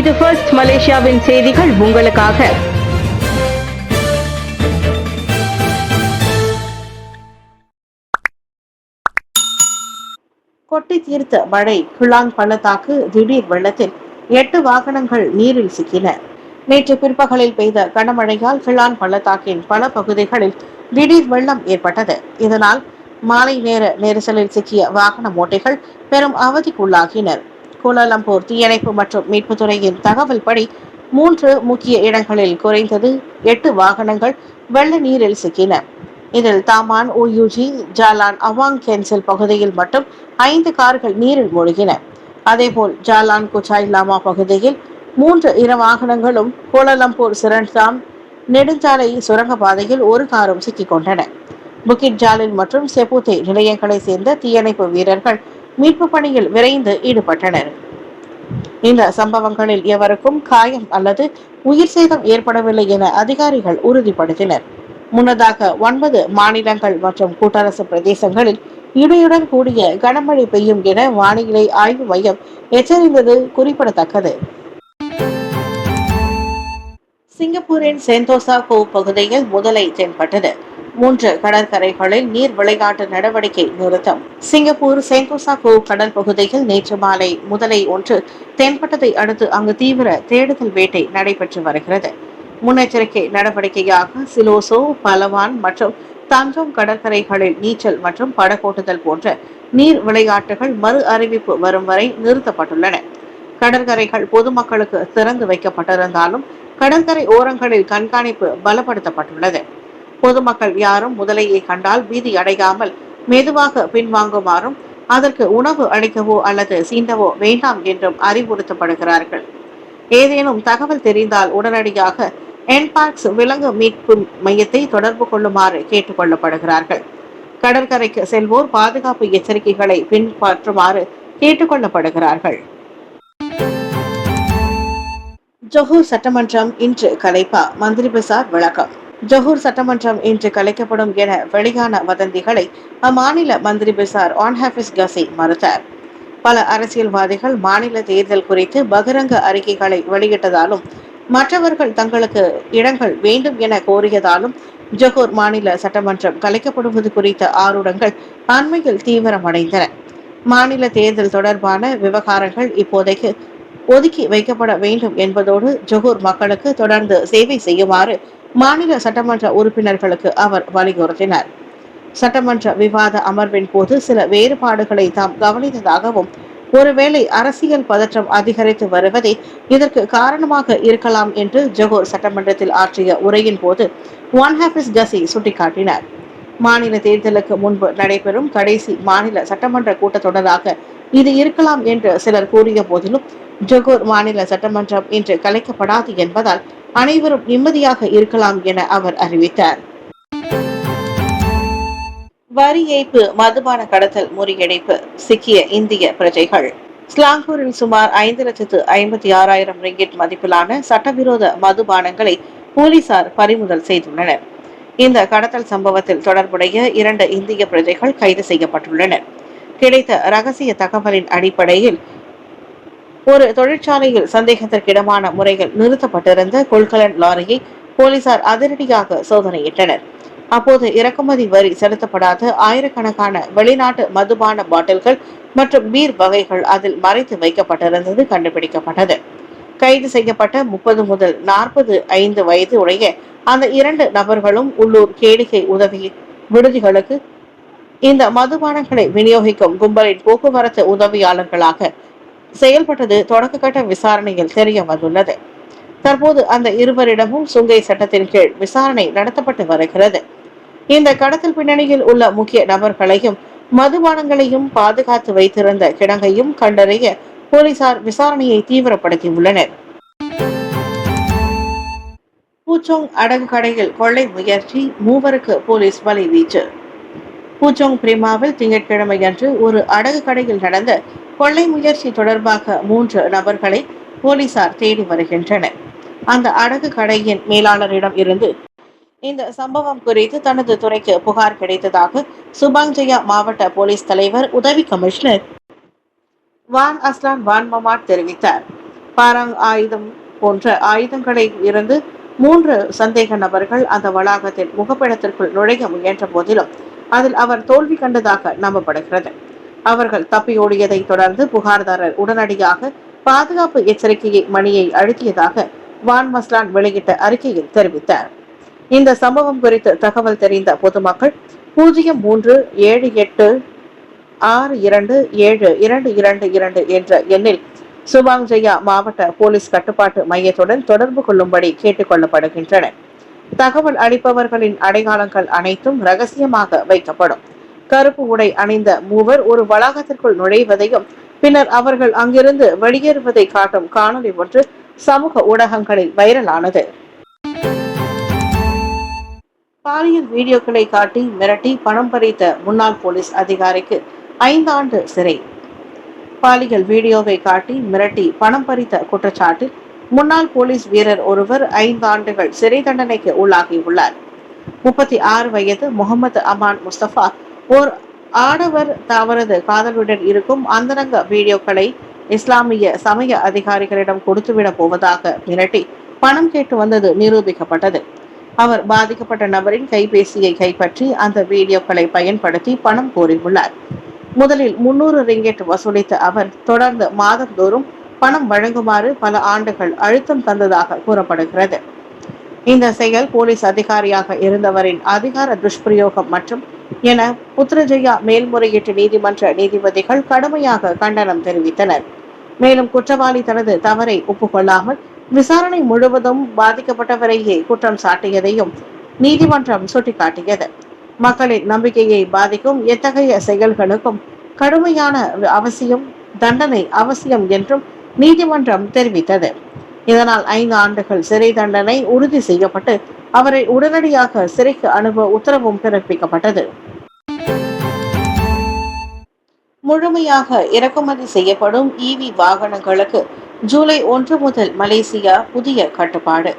இது ஃபர்ஸ்ட் மலேசியாவின் செய்திகள் உங்களுக்காக. கொட்டி தீர்த்த மழை கிளாங் பள்ளத்தாக்கு திடீர் வெள்ளத்தில் 8 வாகனங்கள் நீரில் சிக்கின. நேற்று பிற்பகலில் பெய்த கனமழையால் கிளான் பள்ளத்தாக்கின் பல பகுதிகளில் திடீர் வெள்ளம் ஏற்பட்டது. இதனால் மாலை நேர நெரிசலில் சிக்கிய வாகன ஓட்டிகள் பெரும் அவதிக்குள்ளாகினர். கோலாலம்பூர் தீயணைப்பு மற்றும் மீட்புத்துறையின் தகவல் படி 3 முக்கிய இடங்களில் குறைந்தது 8 வாகனங்கள் வெள்ள நீரில் சிக்கின. இதில் தாமான் ஓயூஜி ஜாலான் அவாங் கென்சில் பகுதியில் மட்டும் 5 கார்கள் நீரில் மூழ்கின. அதேபோல் ஜாலான் குச்சாய் லாமா பகுதியில் 3 இரு வாகனங்களும், கோலாலம்பூர் சிரன்தாம் நெடுஞ்சாலை சுரங்கப்பாதையில் 1 காரும் சிக்கிக் கொண்டன. புக்கிட் ஜாலில் மற்றும் செபுத்தே நிலையங்களை சேர்ந்த தீயணைப்பு வீரர்கள் மீட்பு பணியில் விரைந்து ஈடுபட்டனர். இந்த சம்பவங்களில் எவருக்கும் காயம் அல்லது உயிர் சேதம் ஏற்படவில்லை என அதிகாரிகள் உறுதிப்படுத்தினர். முன்னதாக 9 மாநிலங்கள் மற்றும் கூட்டரசு பிரதேசங்களில் இடியுடன் கூடிய கனமழை பெய்யும் என வானிலை ஆய்வு மையம் எச்சரித்தது குறிப்பிடத்தக்கது. சிங்கப்பூரின் சென்தோசா கோவ் பகுதியில் முதலை தென்பட்டது. 3 கடற்கரைகளில் நீர் விளையாட்டு நடவடிக்கை நிறுத்தம். சிங்கப்பூர் சென்தோசா கோவ் கடல் பகுதியில் நேற்று மாலை முதலை ஒன்று தென்பட்டதை அடுத்து அங்கு தீவிர தேடுதல் வேட்டை நடைபெற்று வருகிறது. முன்னெச்சரிக்கை நடவடிக்கையாக சிலோசோ, பலவான் மற்றும் தஞ்சோங் கடற்கரைகளில் நீச்சல் மற்றும் படகோட்டுதல் போன்ற நீர் விளையாட்டுகள் மறு அறிவிப்பு வரும் வரை நிறுத்தப்பட்டுள்ளன. கடற்கரைகள் பொதுமக்களுக்கு திறந்து வைக்கப்பட்டிருந்தாலும் கடற்கரை ஓரங்களில் கண்காணிப்பு பலப்படுத்தப்பட்டுள்ளது. பொதுமக்கள் யாரும் முதலையை கண்டால் பீதி அடையாமல் மெதுவாக பின்வாங்குமாறும், அதற்கு உணவு அளிக்கவோ அல்லது சீண்டவோ வேண்டாம் என்றும் அறிவுறுத்தப்படுகிறார்கள். ஏதேனும் தகவல் தெரிந்தால் உடனடியாக என்பாக்ஸ் விலங்கு மீட்பு மையத்தை தொடர்பு கொள்ளுமாறு கேட்டுக் கொள்ளப்படுகிறார்கள். கடற்கரைக்கு செல்வோர் பாதுகாப்பு எச்சரிக்கைகளை பின்பற்றுமாறு கேட்டுக் கொள்ளப்படுகிறார்கள். ஜொஹூர் சட்டமன்றம் இன்று கலைப்பா, மந்திரி பசார் விளக்கம். ஜொஹூர் சட்டமன்றம் இன்று கலைக்கப்படும் என வெளியான வதந்திகளை அம்மாநில மந்திரி பசார் ஆன் ஹாஃபிஸ் கசி மறுத்தார். பல அரசியல்வாதிகள் மாநில தேர்தல் குறித்து பகிரங்க அறிக்கைகளை வெளியிட்டதாலும் மற்றவர்கள் தங்களுக்கு இடங்கள் வேண்டும் என கோரியதாலும் ஜொஹூர் மாநில சட்டமன்றம் கலைக்கப்படுவது குறித்த ஆர்வங்கள் அண்மையில் தீவிரமடைந்தன. மாநில தேர்தல் தொடர்பான விவகாரங்கள் இப்போதைக்கு ஒதுக்கி வைக்கப்பட வேண்டும் என்பதோடு ஜொஹூர் மக்களுக்கு தொடர்ந்து சேவை செய்யுமாறு மாநில சட்டமன்ற உறுப்பினர்களுக்கு அவர் வலியுறுத்தினார். சட்டமன்ற விவாத அமர்வின் போது சில வேறுபாடுகளை தாம் கவனித்ததாகவும், ஒருவேளை அரசியல் பதற்றம் அதிகரித்து வருவதே இதற்கு காரணமாக இருக்கலாம் என்று ஜொஹூர் சட்டமன்றத்தில் ஆற்றிய உரையின் போது ஒன் ஹாஃபிஸ் கசி சுட்டிக்காட்டினார். மாநில தேர்தலுக்கு முன்பு நடைபெறும் கடைசி மாநில சட்டமன்ற கூட்டத்தொடராக இது இருக்கலாம் என்று சிலர் கூறிய போதிலும் ஜொஹூர் மாநில சட்டமன்றம் இன்று கலைக்கப்படாது என்பதால் அனைவரும் நிம்மதியாக இருக்கலாம் என அவர் அறிவித்தார். வரி ஏய்ப்பு, மதுபான கடத்தல் முறியடிப்பு, சிக்கிய இந்திய பிரஜைகள். ஸ்லாங்கூரில் சுமார் 5,56,000 ரிங்கிட் மதிப்பிலான சட்டவிரோத மதுபானங்களை போலீசார் பறிமுதல் செய்துள்ளனர். இந்த கடத்தல் சம்பவத்தில் தொடர்புடைய 2 இந்திய பிரஜைகள் கைது செய்யப்பட்டுள்ளனர். கிடைத்த ரகசிய தகவலின் அடிப்படையில் ஒரு தொழிற்சாலையில் சந்தேகத்திற்கிடமான முறையில் நிறுத்தப்பட்டிருந்த கொள்கலன் லாரியை போலீசார் அதிரடியாக சோதனையிட்டனர். அப்போது இறக்குமதி வரி செலுத்தப்படாத ஆயிரக்கணக்கான வெளிநாட்டு மதுபான பாட்டில்கள் மற்றும் பீர் வகைகள் அதில் மறைத்து வைக்கப்பட்டிருந்தது கண்டுபிடிக்கப்பட்டது. கைது செய்யப்பட்ட 30 முதல் 45 வயது உடைய அந்த 2 நபர்களும் உள்ளூர் கேளிக்கை உதவி விடுதிகளுக்கு இந்த மதுபானங்களை விநியோகிக்கும் கும்பலின் போக்குவரத்து உதவியாளர்களாக செயல்பட்டது தொடக்க கட்ட விசாரணையில் தெரிய வந்துள்ளது. தற்போது அந்த இருவரிடமும் சுங்கை சட்டத்தின் கீழ் விசாரணை நடத்தப்பட்டு வருகிறது. இந்த கடத்தல் பின்னணியில் உள்ள முக்கிய நபர்களையும் மதுபானங்களையும் பாதுகாத்து வைத்திருந்த கிடங்கையும் கண்டறிய போலீசார் விசாரணையை தீவிரப்படுத்தியுள்ளனர். பூச்சோங் அடகு கடையில் கொள்ளை முயற்சி, 3 போலீஸ் வலை வீச்சு. பூச்சோங் பிரிமாவில் திங்கட்கிழமையன்று ஒரு அடகு கடையில் நடந்த கொள்ளை முயற்சி தொடர்பாக 3 நபர்களை போலீசார் தேடி வருகின்றனர். அந்த அடகு கடையின் மேலாளரிடம் இருந்து இந்த சம்பவம் குறித்து தனது துறைக்கு புகார் கிடைத்ததாக சுபாங்ஜயா மாவட்ட போலீஸ் தலைவர் உதவி கமிஷனர் வான் அஸ்லான் வான் மமாட் தெரிவித்தார். பாராங் ஆயுதம் போன்ற ஆயுதங்களை இருந்து 3 சந்தேக நபர்கள் அந்த வளாகத்தில் முகப்பிடத்திற்குள் நுழைய முயன்ற போதிலும் அதில் அவர் தோல்வி கண்டதாக நம்பப்படுகிறது. அவர்கள் தப்பியோடியதை தொடர்ந்து புகார்தாரர் உடனடியாக பாதுகாப்பு எச்சரிக்கையை மணியை அழுத்தியதாக வான் மஸ்லான் வெளியிட்ட அறிக்கையில் தெரிவித்தார். இந்த சம்பவம் குறித்து தகவல் தெரிந்த பொதுமக்கள் 0378627222 என்ற எண்ணில் சுபாங் ஜெயா மாவட்ட போலீஸ் கட்டுப்பாட்டு மையத்துடன் தொடர்பு கொள்ளும்படி கேட்டுக் கொள்ளப்படுகின்றனர். தகவல் அளிப்பவர்களின் அடையாளங்கள் அனைத்தும் ரகசியமாக வைக்கப்படும். கருப்பு உடை அணிந்த மூவர் ஒரு வளாகத்திற்குள் நுழைவதையும் பின்னர் அவர்கள் அங்கிருந்து வெளியேறுவதை காட்டும் காணொலி ஒன்று சமூக ஊடகங்களில் வைரலானது. பாலியல் வீடியோக்களை காட்டி மிரட்டி பணம் பறித்த முன்னாள் போலீஸ் அதிகாரிக்கு 5 ஆண்டு சிறை. பாலியல் வீடியோவை காட்டி மிரட்டி பணம் பறித்த குற்றச்சாட்டில் முன்னாள் போலீஸ் வீரர் ஒருவர் 5 ஆண்டுகள் சிறை தண்டனைக்கு உள்ளாகியுள்ளார். 36 வயது முகமது அமான் முஸ்தபா ஓர் ஆடவர் அவரது காதலுடன் இருக்கும் அந்தரங்க வீடியோக்களை இஸ்லாமிய சமய அதிகாரிகளிடம் கொடுத்துவிடப் போவதாக மிரட்டி பணம் கேட்டு வந்தது நிரூபிக்கப்பட்டது. அவர் பாதிக்கப்பட்ட நபரின் கைபேசியை கைப்பற்றி அந்த வீடியோக்களை பயன்படுத்தி பணம் கோரியுள்ளார். முதலில் 300 ரிங்கெட் வசூலித்த அவர் தொடர்ந்து மாதந்தோறும் பணம் வழங்குமாறு பல ஆண்டுகள் அழுத்தம் தந்ததாக கூறப்படுகிறது. இந்த செயல் போலீஸ் அதிகாரியாக இருந்தவரின் அதிகார துஷ்பிரயோகம் மற்றும் என புத்ரஜயா மேல்முறையீட்டு நீதிமன்ற நீதிபதிகள் கடுமையாக கண்டனம் தெரிவித்தனர். மேலும் குற்றவாளி தனது தவறை ஒப்புக்கொள்ளாமல் விசாரணை முழுவதும் பாதிக்கப்பட்டவரையே குற்றம் சாட்டியதையும் நீதிமன்றம் சுட்டிக்காட்டியது. மக்களின் நம்பிக்கையை பாதிக்கும் எத்தகைய செயல்களுக்கும் கடுமையான தண்டனை அவசியம் என்றும் நீதிமன்றம் தெரிவித்தது. இதனால் 5 ஆண்டுகள் சிறை தண்டனை உறுதி செய்யப்பட்டு அவரை உடனடியாக சிறைக்கு அனுப்ப உத்தரவும் பிறப்பிக்கப்பட்டது. முழுமையாக இறக்குமதி செய்யப்படும் EV வாகனங்களுக்கு ஜூலை 1 முதல் மலேசியா புதிய கட்டுப்பாடு.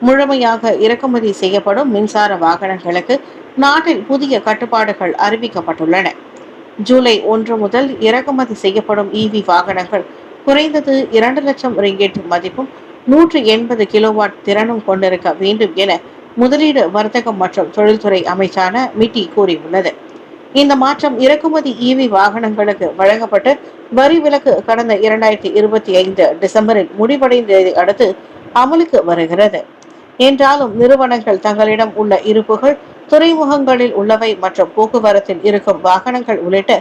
முழுமையாக இறக்குமதி செய்யப்படும் மின்சார வாகனங்களுக்கு நாட்டில் புதிய கட்டுப்பாடுகள் அறிவிக்கப்பட்டுள்ளன. ஜூலை 1 முதல் இறக்குமதி செய்யப்படும் EV வாகனங்கள் குறைந்தது 2 லட்சம் ரிங்கெட் மதிப்பும் 180 கிலோவாட் திறனும் கொண்டிருக்க வேண்டும் என முதலீடு வர்த்தகம் மற்றும் தொழில்துறை அமைச்சான மிட்டி கூறியுள்ளது. இந்த மாற்றம் இறக்குமதி EV வாகனங்களுக்கு வழங்கப்பட்ட வரி விலக்கு கடந்த 2025 டிசம்பரில் முடிவடைந்ததை அடுத்து அமலுக்கு வருகிறது. என்றாலும் நிறுவனங்கள் தங்களிடம் உள்ள இருப்புகள் துறைமுகங்களில் உள்ளவை மற்றும் போக்குவரத்தில் இருக்கும் வாகனங்கள் உள்ளிட்ட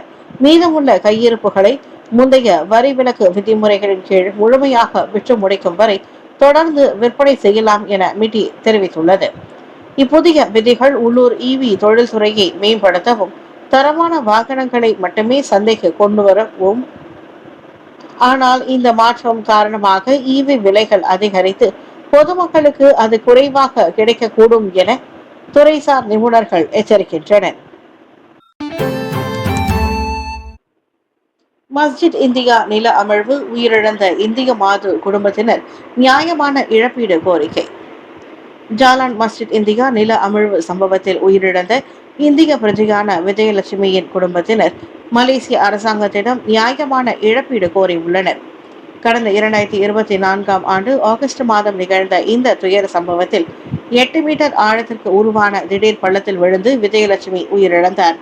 மீதமுள்ள கையிருப்புகளை முந்தைய வரி விலக்கு விதிமுறைகளின் கீழ் முழுமையாக விற்று முடிக்கும் வரை தொடர்ந்து விற்பனை செய்யலாம் என மிட்டி தெரிவித்துள்ளது. இப்புதிய விதிகள் உள்ளூர் EV தொழில்துறையை மேம்படுத்தவும் தரமான வாகனங்களை மட்டுமே சந்தைக்கு கொண்டு வரவும். ஆனால் இந்த மாற்றம் காரணமாக EV விலைகள் அதிகரித்து பொதுமக்களுக்கு அது குறைவாக கிடைக்கக்கூடும் என துறைசார் நிபுணர்கள் எச்சரிக்கின்றனர். மஸ்ஜித் இந்தியா நில அமர்வு உயிரிழந்த இந்திய மாது குடும்பத்தினர் நியாயமான இழப்பீடு கோரிக்கை. ஜாலான் மஸ்ஜித் இந்தியா நில அமர்வு சம்பவத்தில் உயிரிழந்த இந்திய பிரஜையான விஜயலட்சுமியின் குடும்பத்தினர் மலேசிய அரசாங்கத்திடம் நியாயமான இழப்பீடு கோரியுள்ளனர். கடந்த 2024ஆம் ஆண்டு ஆகஸ்ட் மாதம் நிகழ்ந்த இந்த துயர சம்பவத்தில் 8 மீட்டர் ஆழத்திற்கு உருவான திடீர் பள்ளத்தில் விழுந்து விஜயலட்சுமி உயிரிழந்தார்.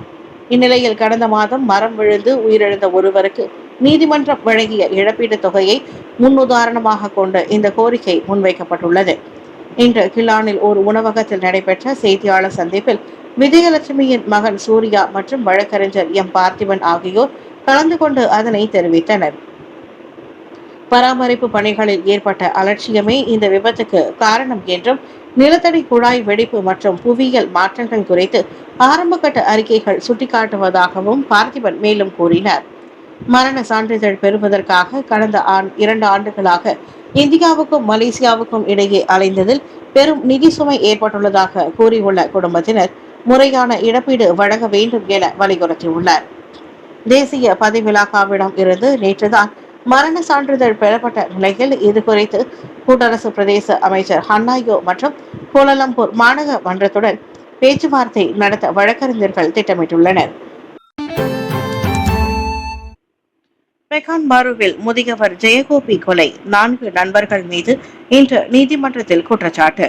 இந்நிலையில் கடந்த மாதம் மரம் விழுந்து உயிரிழந்த ஒருவருக்கு நீதிமன்றம் வழங்கிய இழப்பீட்டு தொகையை முன்னுதாரணமாக கொண்டு இந்த கோரிக்கை முன்வைக்கப்பட்டுள்ளது. இன்று கில்லானில் ஒரு உணவகத்தில் நடைபெற்ற செய்தியாளர் சந்திப்பில் விஜயலட்சுமியின் மகன் சூர்யா மற்றும் வழக்கறிஞர் பார்த்திபன் ஆகியோர் கலந்து கொண்டு அதனை தெரிவித்தனர். பராமரிப்பு பணிகளில் ஏற்பட்ட அலட்சியமே இந்த விபத்துக்கு காரணம் என்றும் நிலத்தடி குழாய் வெடிப்பு மற்றும் புவியியல் மாற்றங்கள் குறித்து ஆரம்பகட்ட அறிக்கைகள் சுட்டிக்காட்டுவதாகவும் பார்த்திபன் மேலும் கூறினார். மரண சான்றிதழ் பெறுவதற்காக கடந்த 2 ஆண்டுகளாக இந்தியாவுக்கும் மலேசியாவுக்கும் இடையே அலைந்ததில் பெரும் நிதி சுமை ஏற்பட்டுள்ளதாக கூறியுள்ள குடும்பத்தினர் முறையான இழப்பீடு வழங்க வேண்டும் என வலியுறுத்தியுள்ளார். தேசிய பதிவிலாக்காவிடம் இருந்து நேற்றுதான் மரண சான்றிதழ் பெறப்பட்ட நிலையில் இது குறித்து கூட்டரசு பிரதேச அமைச்சர் ஹன்னாயோ மற்றும் கோலாலம்பூர் மாநகர மன்றத்துடன் பேச்சுவார்த்தை நடத்த வழக்கறிஞர்கள் திட்டமிட்டுள்ளனர். பெகான் பாருவில் முதியவர் ஜெயகோபி கொலை 4 நண்பர்கள் மீது இன்று நீதிமன்றத்தில் குற்றச்சாட்டு.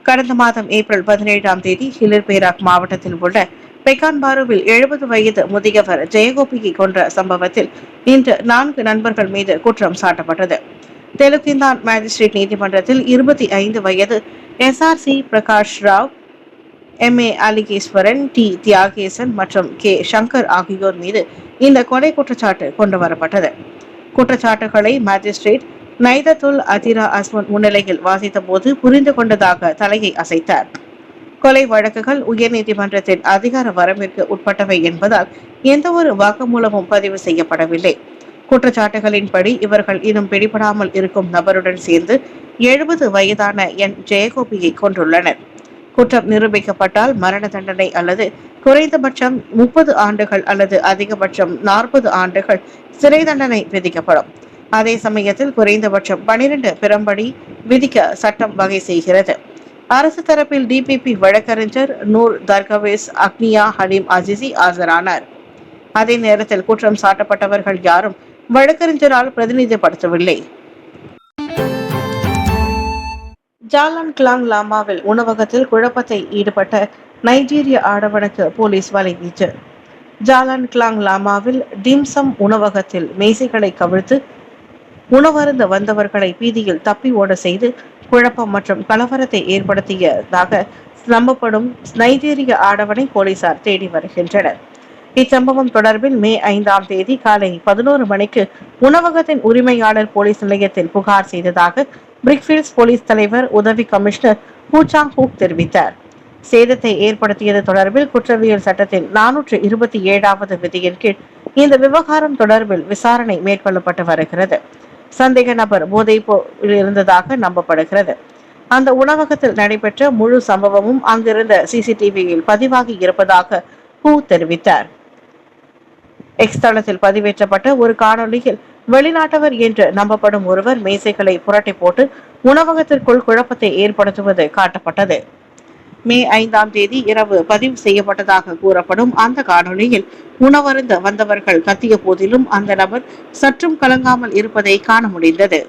கடந்த மாதம் ஏப்ரல் 17ஆம் தேதி ஹிலிர்பேராக் மாவட்டத்தில் உள்ள பெகான் பாருவில் 70 வயது முதியவர் ஜெயகோபியை கொன்ற சம்பவத்தில் இன்று 4 நண்பர்கள் மீது குற்றம் சாட்டப்பட்டது. தெலுங்கிந்தான் மேஜிஸ்ட்ரேட் நீதிமன்றத்தில் 25 வயது SRC Prakash Rao, MA அலிகேஸ்வரன், T Thyagesan மற்றும் K சங்கர் ஆகியோர் மீது இந்த கொலை குற்றச்சாட்டு கொண்டுவரப்பட்டது. குற்றச்சாட்டுகளை மேஜிஸ்ட்ரேட் நைதத்துல் அதிரா அஸ்மன் முன்னிலையில் வாசித்த போது புரிந்து கொண்டதாக தலையை அசைத்தார். கொலை வழக்குகள் உயர்நீதிமன்றத்தின் அதிகார வரம்பிற்கு உட்பட்டவை என்பதால் எந்தவொரு வாக்குமூலமும் பதிவு செய்யப்படவில்லை. குற்றச்சாட்டுகளின்படி இவர்கள் இன்னும் பிடிபடாமல் இருக்கும் நபருடன் சேர்ந்து 70 வயதான ஜெயகோபியை கொண்டுள்ளனர். குற்றம் நிரூபிக்கப்பட்டால் மரண தண்டனை அல்லது குறைந்தபட்சம் 30 ஆண்டுகள் அல்லது அதிகபட்சம் 40 ஆண்டுகள் சிறை தண்டனை விதிக்கப்படும். அதே சமயத்தில் குறைந்தபட்சம் 12 பிறம்படி விதிக்க சட்டம் வகை செய்கிறது. அரசு தரப்பில் DPP வழக்கறிஞர் நூர் தர்கவேஸ் அக்னியா ஹலீம் அசிசி ஆஜரானார். அதே நேரத்தில் குற்றம் சாட்டப்பட்டவர்கள் யாரும் வழக்கறிஞரால் பிரதிநிதிப்படுத்தவில்லை. ஜாலான் கிளாங் லாமாவில் உணவகத்தில் குழப்பத்தில் ஈடுபட்ட நைஜீரிய ஆடவனுக்கு போலீஸ் வலைவீச்சு. ஜாலான் கிளாங் லாமாவில் டிம்சம் உணவகத்தில் மேசைகளை கவிழ்த்து உணவருந்த வந்தவர்களை பீதியில் தப்பி ஓட செய்து குழப்பம் மற்றும் கலவரத்தை ஏற்படுத்தியதாக நம்பப்படும் நைஜீரிய ஆடவனை போலீசார் தேடி வருகின்றனர். இச்சம்பவம் தொடர்பில் மே 5ஆம் தேதி காலை 11 மணிக்கு உணவகத்தின் உரிமையாளர் போலீஸ் நிலையத்தில் புகார் செய்ததாக பிரிக்ஃபீல்ட்ஸ் போலீஸ் தலைவர் உதவி கமிஷனர் பூச்சாங் ஹூக் தெரிவித்தார். சேதத்தை ஏற்படுத்தியது தொடர்பில் குற்றவியல் சட்டத்தின் 427வது விதியின் கீழ் இந்த விவகாரம் தொடர்பில் விசாரணை மேற்கொள்ளப்பட்டு வருகிறது. சந்தேக நபர் போதைப்போல் இருந்ததாக நம்பப்படுகிறது. அந்த உணவகத்தில் நடைபெற்ற முழு சம்பவமும் அங்கிருந்த CCTVயில் பதிவாகி இருப்பதாக ஹூ தெரிவித்தார். எக்ஸ் தளத்தில் பதிவேற்றப்பட்ட ஒரு காணொலியில் வெளிநாட்டவர் என்று நம்பப்படும் ஒருவர் மேசைகளை புரட்டி போட்டு உணவகத்திற்குள் குழப்பத்தை ஏற்படுத்துவது காட்டப்பட்டது. மே 5ஆம் தேதி இரவு பதிவு செய்யப்பட்டதாக கூறப்படும் அந்த காணொலியில் உணவருந்த வந்தவர்கள் கத்திய போதிலும் அந்த நபர் சற்றும் கலங்காமல் இருப்பதை காண முடிந்தது.